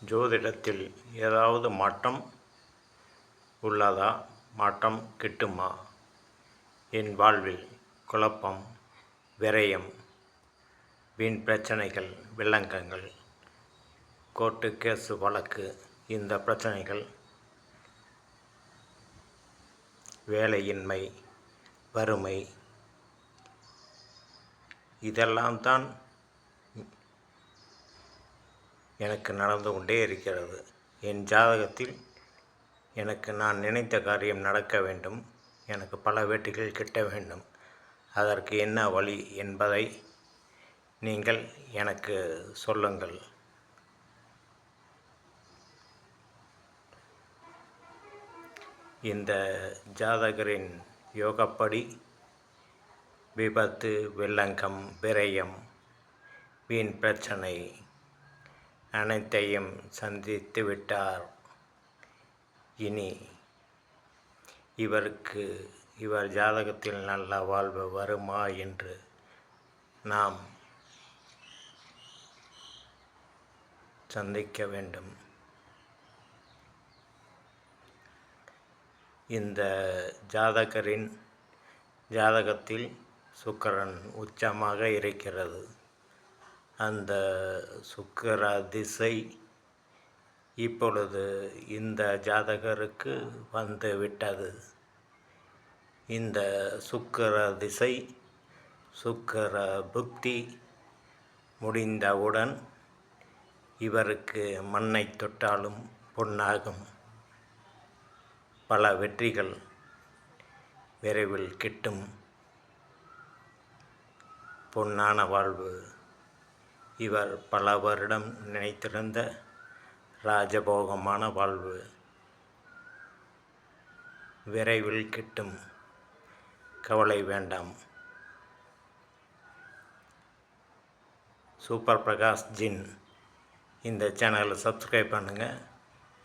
ஜோதிடத்தில் ஏதாவது மாற்றம் உள்ளதா? மாற்றம் கிட்டுமா? என் வாழ்வில் குழப்பம், விரயம், வீண் பிரச்சனைகள், வில்லங்கங்கள், கோர்ட்டு கேஸு வழக்கு, இந்த பிரச்சனைகள், வேலையின்மை, வறுமை, இதெல்லாம் தான் எனக்கு நடந்து கொண்டே இருக்கிறது. என் ஜாதகத்தில் எனக்கு நான் நினைத்த காரியம் நடக்க வேண்டும், எனக்கு பல வெற்றிகள் கிட்ட வேண்டும். அதற்கு என்ன வழி என்பதை நீங்கள் எனக்கு சொல்லுங்கள். இந்த ஜாதகரின் யோகப்படி விபத்து, வில்லங்கம், விரயம், வீண் பிரச்சனை அனைத்தையும் சந்தித்து விட்டார். இனி இவர் ஜாதகத்தில் நல்ல வாழ்வு வருமா என்று நாம் சந்திக்க வேண்டும். இந்த ஜாதகரின் ஜாதகத்தில் சுக்கிரன் உச்சமாக இருக்கிறது. அந்த சுக்கிர திசை இப்பொழுது இந்த ஜாதகருக்கு வந்து விட்டது. இந்த சுக்கிர திசை, சுக்கிர புக்தி முடிந்தவுடன் இவருக்கு மண்ணை தொட்டாலும் பொன்னாகும். பல வெற்றிகள் விரைவில் கிட்டும். பொன்னான வாழ்வு, இவர் பல வருடம் நினைத்திருந்த ராஜபோகமான வாழ்வு விரைவில் கிட்டும். கவலை வேண்டாம். சூப்பர் பிரகாஷ் ஜின் இந்த சேனலை சப்ஸ்கிரைப் பண்ணுங்கள்.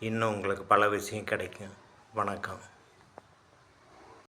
இன்னும் உங்களுக்கு பல விஷயம் கிடைக்கும். வணக்கம்.